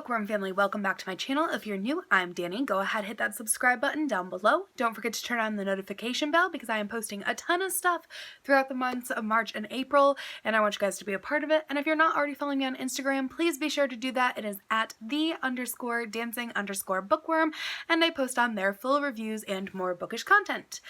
Bookworm family, welcome back to my channel. If you're new, I'm Danny. Go ahead, hit that subscribe button down below. Don't forget to turn on the notification bell because I am posting a ton of stuff throughout the months of March and April, and I want you guys to be a part of it. And if you're not already following me on Instagram, please be sure to do that. It is at @the_dancing_bookworm, and I post on there full reviews and more bookish content.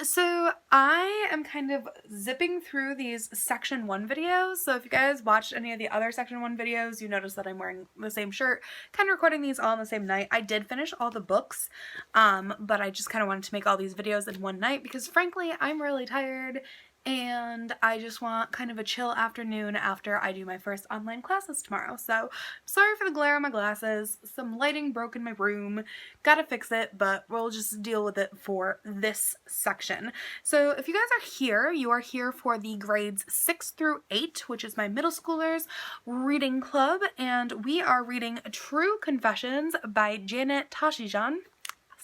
So I am kind of zipping through these section 1 videos. So if you guys watched any of the other section 1 videos, you notice that I'm wearing the same shirt, kind of recording these all on the same night. I did finish all the books, but I just kind of wanted to make all these videos in one night because frankly, I'm really tired and I just want kind of a chill afternoon after I do my first online classes tomorrow. So sorry for the glare on my glasses, some lighting broke in my room, gotta fix it, but we'll just deal with it for this section. So if you guys are here, you are here for the grades 6 through 8, which is my middle schoolers reading club, and we are reading Tru Confessions by Janet Tashijan.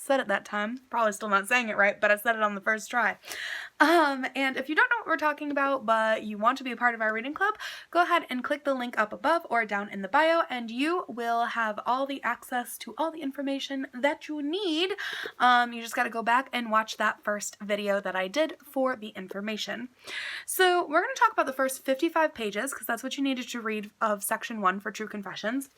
Said it that time. Probably still not saying it right, but I said it on the first try. And if you don't know what we're talking about, but you want to be a part of our reading club, go ahead and click the link up above or down in the bio, and you will have all the access to all the information that you need. You just got to go back and watch that first video that I did for the information. So we're going to talk about the first 55 pages because that's what you needed to read of section 1 for Tru Confessions.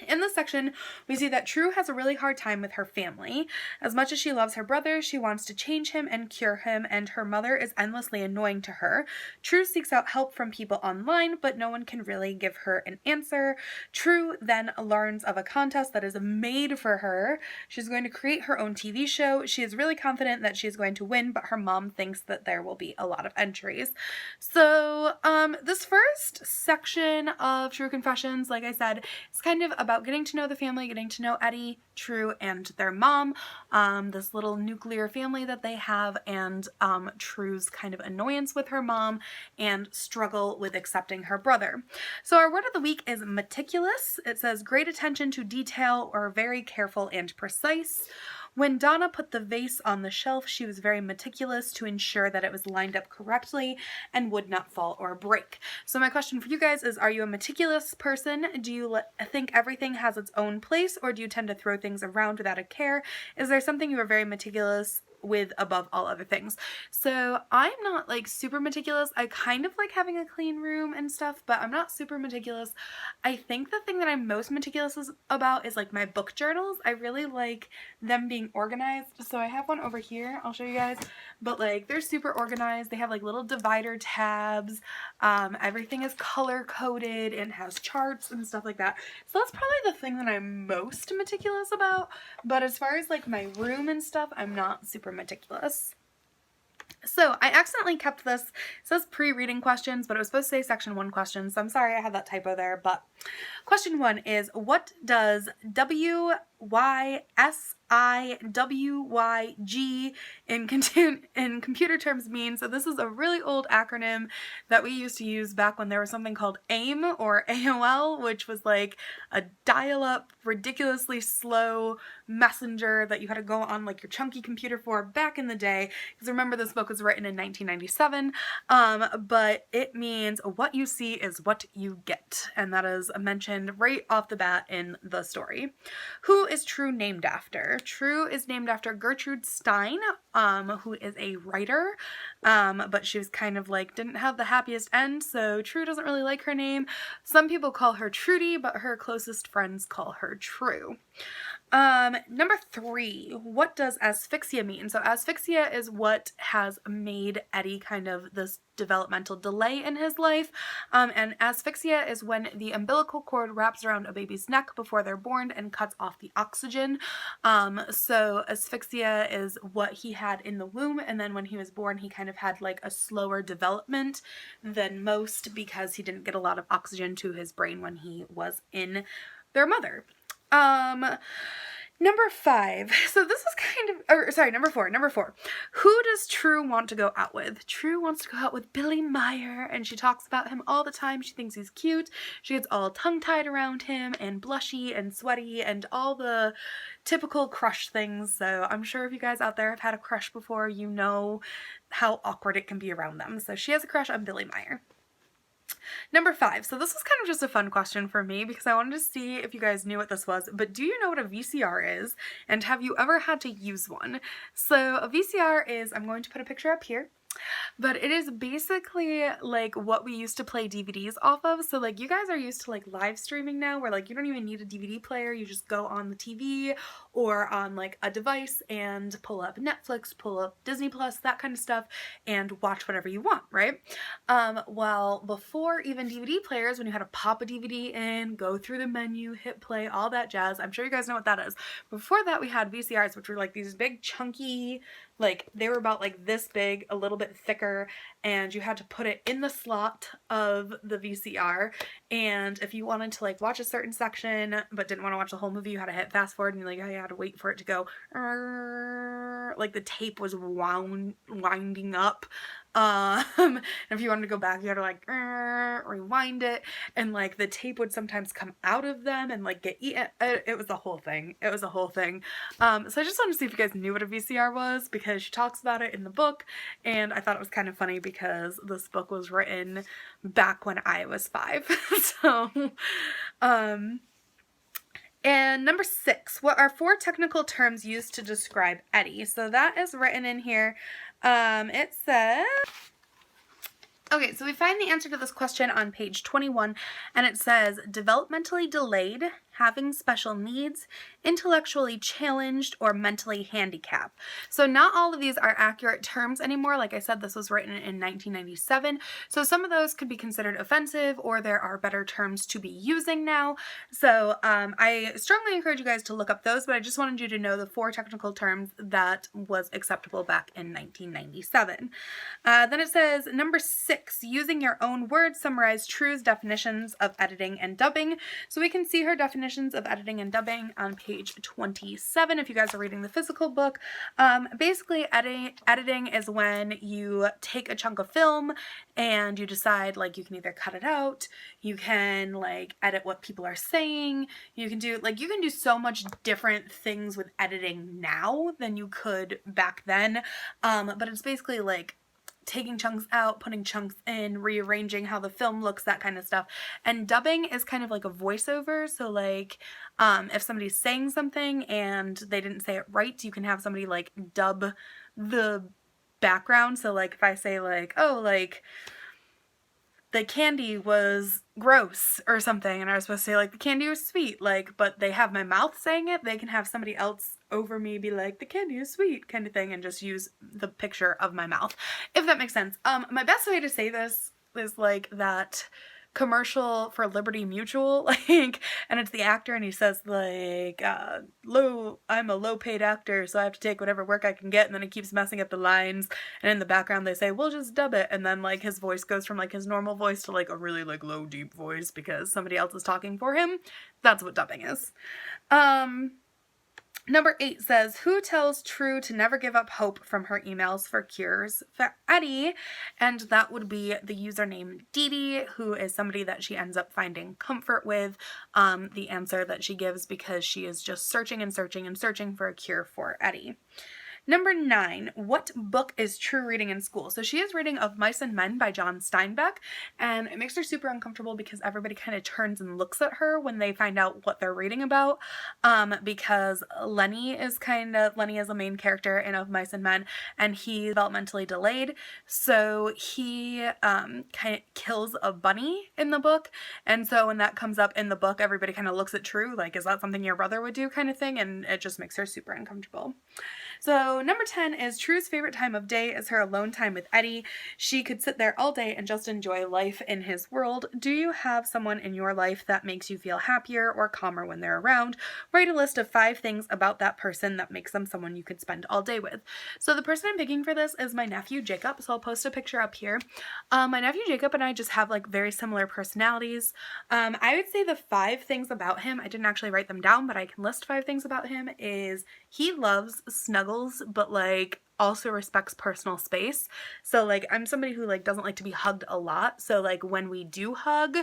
In this section, we see that Tru has a really hard time with her family. As much as she loves her brother, she wants to change him and cure him, and her mother is endlessly annoying to her. Tru seeks out help from people online, but no one can really give her an answer. Tru then learns of a contest that is made for her. She's going to create her own TV show. She is really confident that she is going to win, but her mom thinks that there will be a lot of entries. So, this first section of Tru Confessions, like I said, is kind of about getting to know the family, getting to know Eddie, Tru, and their mom, this little nuclear family that they have, and Tru's kind of annoyance with her mom and struggle with accepting her brother. So our word of the week is meticulous. It says great attention to detail or very careful and precise. When Donna put the vase on the shelf, she was very meticulous to ensure that it was lined up correctly and would not fall or break. So my question for you guys is, are you a meticulous person? Do you think everything has its own place, or do you tend to throw things around without a care? Is there something you are very meticulous with above all other things? So I'm not like super meticulous. I kind of like having a clean room and stuff, but I'm not super meticulous. I think the thing that I'm most meticulous about is like my book journals. I really like them being organized. So I have one over here. I'll show you guys, but like they're super organized. They have like little divider tabs. Everything is color coded and has charts and stuff like that. So that's probably the thing that I'm most meticulous about. But as far as like my room and stuff, I'm not super meticulous. So I accidentally kept this. It says pre-reading questions, but it was supposed to say section 1 questions. So I'm sorry I had that typo there. But question 1 is, what does WYSIWYG in computer terms mean? So this is a really old acronym that we used to use back when there was something called AIM or AOL, which was like a dial-up, ridiculously slow messenger that you had to go on like your chunky computer for back in the day. Because remember, this book was written in 1997, but it means what you see is what you get, and that is mentioned right off the bat in the story. Who is Tru named after? Tru is named after Gertrude Stein, who is a writer, but she was kind of like, didn't have the happiest end, so Tru doesn't really like her name. Some people call her Trudy, but her closest friends call her Tru. Number 3, what does asphyxia mean? So asphyxia is what has made Eddie kind of this developmental delay in his life, and asphyxia is when the umbilical cord wraps around a baby's neck before they're born and cuts off the oxygen. So asphyxia is what he had in the womb, and then when he was born he kind of had like a slower development than most because he didn't get a lot of oxygen to his brain when he was in their mother. Number 5. So this is kind of, or sorry, number 4. Who does Tru want to go out with? Tru wants to go out with Billy Meyer, and she talks about him all the time. She thinks he's cute. She gets all tongue-tied around him and blushy and sweaty and all the typical crush things. So I'm sure if you guys out there have had a crush before, you know how awkward it can be around them. So she has a crush on Billy Meyer. Number 5. So this was kind of just a fun question for me because I wanted to see if you guys knew what this was, but do you know what a VCR is? And have you ever had to use one? So a VCR is, I'm going to put a picture up here, but it is basically like what we used to play DVDs off of. So like you guys are used to like live streaming now where like you don't even need a DVD player. You just go on the TV or on like a device and pull up Netflix, pull up Disney Plus, that kind of stuff, and watch whatever you want, right? Well, before even DVD players, when you had to pop a DVD in, go through the menu, hit play, all that jazz, I'm sure you guys know what that is. Before that, we had VCRs, which were like these big chunky, like they were about like this big, a little bit thicker, and you had to put it in the slot of the VCR. And if you wanted to like watch a certain section but didn't want to watch the whole movie, you had to hit fast forward, and you had to wait for it to go like the tape was winding up. And if you wanted to go back, you had to like rewind it, and like the tape would sometimes come out of them and like get eaten. It was a whole thing. It was a whole thing. So I just wanted to see if you guys knew what a VCR was because she talks about it in the book, and I thought it was kind of funny because this book was written back when I was 5. So, and number 6, what are 4 technical terms used to describe Eddie? So that is written in here. It says, okay, so we find the answer to this question on page 21, and it says developmentally delayed, having special needs, intellectually challenged, or mentally handicapped. So not all of these are accurate terms anymore. Like I said, this was written in 1997. So some of those could be considered offensive, or there are better terms to be using now. So I strongly encourage you guys to look up those, but I just wanted you to know the 4 technical terms that was acceptable back in 1997. Then it says number 6, using your own words, summarize Tru's definitions of editing and dubbing. So we can see her definitions of editing and dubbing on page 27 if you guys are reading the physical book. Basically, editing is when you take a chunk of film and you decide like you can either cut it out, you can like edit what people are saying, you can do so much different things with editing now than you could back then. But it's basically like taking chunks out, putting chunks in, rearranging how the film looks, that kind of stuff. And dubbing is kind of like a voiceover. So like if somebody's saying something and they didn't say it right, you can have somebody like dub the background. So like if I say like, oh, like the candy was gross or something, and I was supposed to say like the candy was sweet, like, but they have my mouth saying it, they can have somebody else over me be like the candy is sweet kind of thing and just use the picture of my mouth, if that makes sense. My best way to say this is like that commercial for Liberty Mutual, like, and it's the actor and he says like I'm a low paid actor, so I have to take whatever work I can get, and then he keeps messing up the lines, and in the background they say we'll just dub it, and then like his voice goes from like his normal voice to like a really like low deep voice because somebody else is talking for him. That's what dubbing is. Number 8 says, who tells Tru to never give up hope from her emails for cures for Eddie? And that would be the username Dee, who is somebody that she ends up finding comfort with. The answer that she gives because she is just searching and searching and searching for a cure for Eddie. Number 9, what book is Tru reading in school? So she is reading Of Mice and Men by John Steinbeck, and it makes her super uncomfortable because everybody kind of turns and looks at her when they find out what they're reading about, because Lenny is a main character in Of Mice and Men, and he's developmentally delayed, so he kind of kills a bunny in the book, and so when that comes up in the book, everybody kind of looks at Tru like, is that something your brother would do kind of thing, and it just makes her super uncomfortable. So number 10 is Tru's favorite time of day is her alone time with Eddie. She could sit there all day and just enjoy life in his world. Do you have someone in your life that makes you feel happier or calmer when they're around? Write a list of 5 things about that person that makes them someone you could spend all day with. So the person I'm picking for this is my nephew Jacob, so I'll post a picture up here. My nephew Jacob and I just have like very similar personalities. I would say the 5 things about him, I didn't actually write them down, but I can list 5 things about him, is he loves snuggles, but like also respects personal space. So like I'm somebody who like doesn't like to be hugged a lot. So like when we do hug,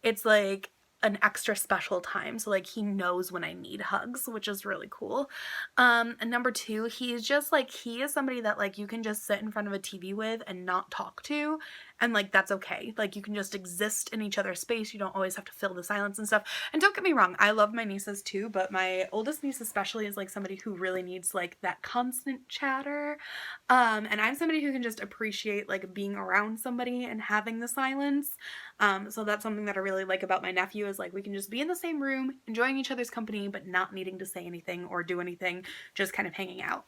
it's like an extra special time. So like he knows when I need hugs, which is really cool. And number 2, he's just like, he is somebody that like you can just sit in front of a TV with and not talk to, and like that's okay. Like you can just exist in each other's space. You don't always have to fill the silence and stuff. And don't get me wrong, I love my nieces too, but my oldest niece especially is like somebody who really needs like that constant chatter. And I'm somebody who can just appreciate like being around somebody and having the silence. So that's something that I really like about my nephew, is like we can just be in the same room, enjoying each other's company, but not needing to say anything or do anything, just kind of hanging out.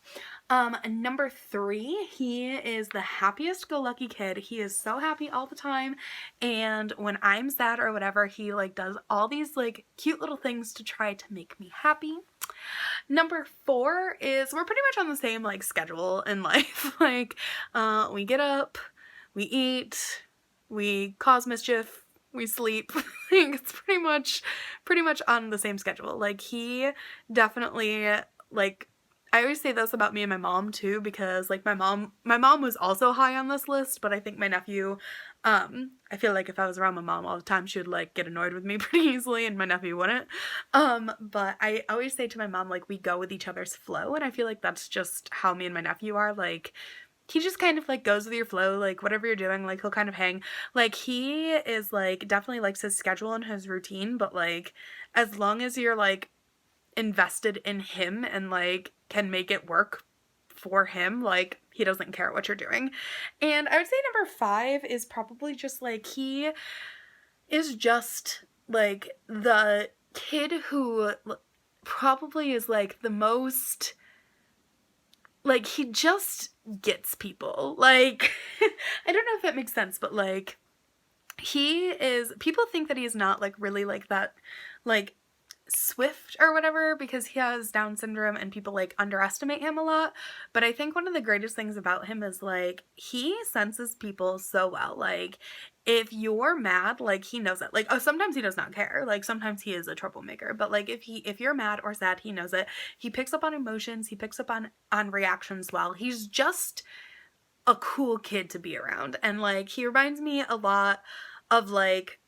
Number 3, he is the happiest go lucky kid. He is so happy all the time, and when I'm sad or whatever, he like does all these like cute little things to try to make me happy. Number 4 is we're pretty much on the same like schedule in life. Like we get up, we eat, we cause mischief, we sleep. It's pretty much on the same schedule. Like he definitely, like, I always say this about me and my mom too, because like my mom was also high on this list, but I think my nephew, I feel like if I was around my mom all the time, she would like get annoyed with me pretty easily, and my nephew wouldn't. But I always say to my mom, like, we go with each other's flow, and I feel like that's just how me and my nephew are. Like, he just kind of like goes with your flow, like whatever you're doing, like he'll kind of hang. Like he is like definitely likes his schedule and his routine, but like as long as you're like invested in him and like can make it work for him, like he doesn't care what you're doing. And I would say number 5 is probably just like he is just like the kid who probably is like the most, like he just gets people. Like I don't know if that makes sense, but like he is, people think that he's not like really like that like swift or whatever because he has Down syndrome and people like underestimate him a lot, but I think one of the greatest things about him is like he senses people so well. Like if you're mad, like he knows it. Like, oh, sometimes he does not care, like sometimes he is a troublemaker, but like if you're mad or sad, he knows it. He picks up on emotions, he picks up on reactions well. He's just a cool kid to be around, and like he reminds me a lot of like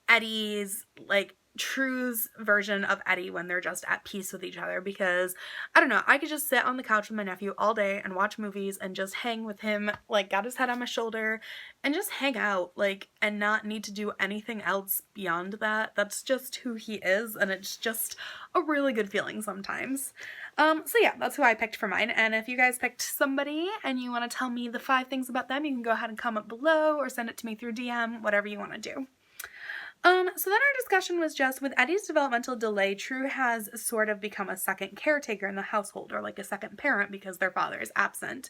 Eddie's, like Tru's version of Eddie when they're just at peace with each other, because I don't know, I could just sit on the couch with my nephew all day and watch movies and just hang with him, like got his head on my shoulder and just hang out, like, and not need to do anything else beyond that. That's just who he is, and it's just a really good feeling sometimes. So yeah, that's who I picked for mine, and if you guys picked somebody and you want to tell me the 5 things about them, you can go ahead and comment below or send it to me through DM, whatever you want to do. So then our discussion was just, with Eddie's developmental delay, Tru has sort of become a second caretaker in the household, or like a second parent, because their father is absent.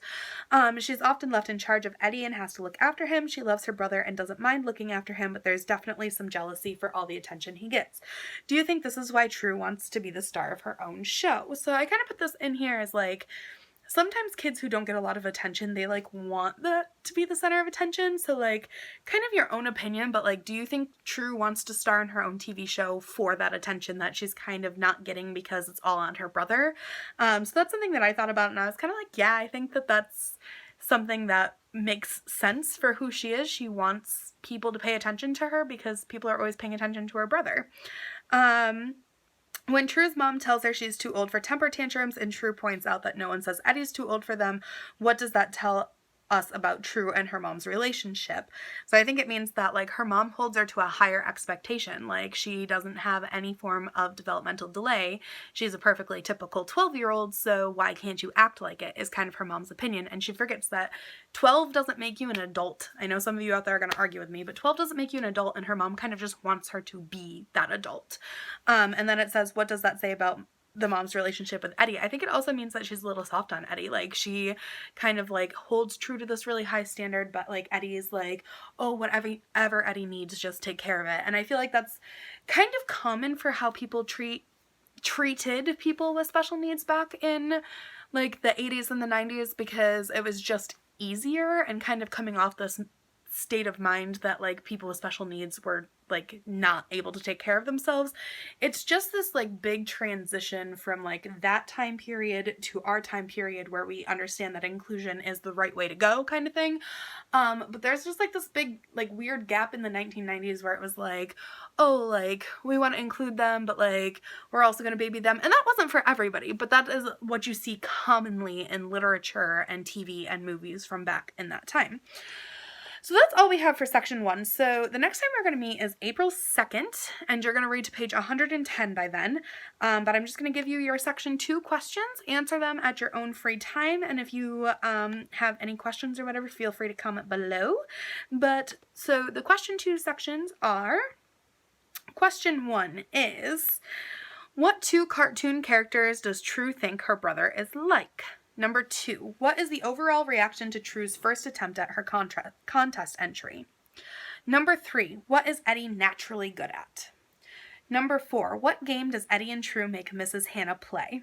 She's often left in charge of Eddie and has to look after him. She loves her brother and doesn't mind looking after him, but there's definitely some jealousy for all the attention he gets. Do you think this is why Tru wants to be the star of her own show? So I kind of put this in here as like, sometimes kids who don't get a lot of attention, they like want that to be the center of attention. So like kind of your own opinion, but like do you think Tru wants to star in her own TV show for that attention that she's kind of not getting because it's all on her brother? So that's something that I thought about, and I was kind of like, yeah, I think that that's something that makes sense for who she is. She wants people to pay attention to her because people are always paying attention to her brother. When Tru's mom tells her she's too old for temper tantrums and Tru points out that no one says Eddie's too old for them, what does that tell us about Tru and her mom's relationship? So I think it means that like her mom holds her to a higher expectation. Like she doesn't have any form of developmental delay. She's a perfectly typical 12-year-old, so why can't you act like it, is kind of her mom's opinion. And she forgets that 12 doesn't make you an adult. I know some of you out there are going to argue with me, but 12 doesn't make you an adult, and her mom kind of just wants her to be that adult. And then it says, what does that say about the mom's relationship with Eddie? I think it also means that she's a little soft on Eddie. Like she kind of like holds true to this really high standard, but like Eddie's like, oh, whatever Eddie needs, just take care of it. And I feel like that's kind of common for how people treated people with special needs back in like the 80s and the 90s, because it was just easier, and kind of coming off this state of mind that like people with special needs were like not able to take care of themselves. It's just this like big transition from like that time period to our time period where we understand that inclusion is the right way to go, kind of thing. But there's just like this big like weird gap in the 1990s where it was like, oh, like we want to include them, but like we're also going to baby them. And that wasn't for everybody, but that is what you see commonly in literature and TV and movies from back in that time. So that's all we have for section 1. So the next time we're going to meet is April 2nd, and you're going to read to page 110 by then. But I'm just going to give you your section 2 questions, answer them at your own free time, and if you have any questions or whatever, feel free to comment below. But so the question 2 sections are, question 1 is, what 2 cartoon characters does Tru think her brother is like? Number 2, what is the overall reaction to Tru's first attempt at her contest entry? Number 3, what is Eddie naturally good at? Number 4, what game does Eddie and Tru make Mrs. Hannah play?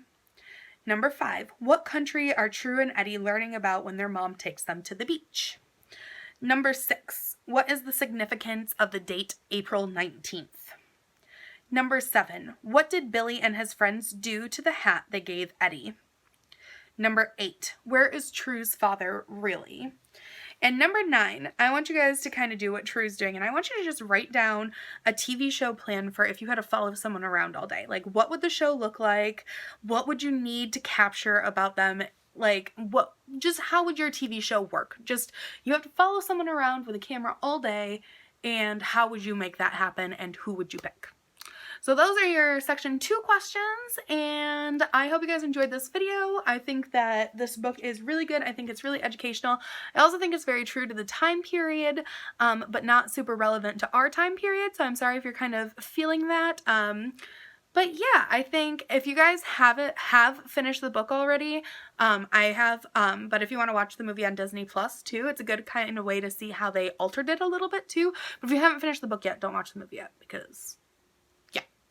Number 5, what country are Tru and Eddie learning about when their mom takes them to the beach? Number 6, what is the significance of the date April 19th? Number 7, what did Billy and his friends do to the hat they gave Eddie? Number 8, where is Tru's father really? And number 9, I want you guys to kind of do what Tru's doing, and I want you to just write down a TV show plan for if you had to follow someone around all day. Like, what would the show look like? What would you need to capture about them? Like, how would your TV show work? Just, you have to follow someone around with a camera all day, and how would you make that happen, and who would you pick? So those are your section 2 questions, and I hope you guys enjoyed this video. I think that this book is really good. I think it's really educational. I also think it's very true to the time period, but not super relevant to our time period, so I'm sorry if you're kind of feeling that. But yeah, I think if you guys have finished the book already, I have, but if you want to watch the movie on Disney Plus too, it's a good kind of way to see how they altered it a little bit too. But if you haven't finished the book yet, don't watch the movie yet, because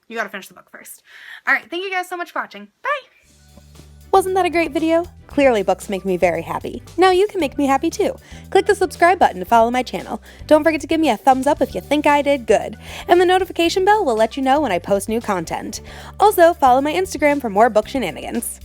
you gotta finish the book first. Alright, thank you guys so much for watching. Bye! Wasn't that a great video? Clearly books make me very happy. Now you can make me happy too. Click the subscribe button to follow my channel. Don't forget to give me a thumbs up if you think I did good. And the notification bell will let you know when I post new content. Also, follow my Instagram for more book shenanigans.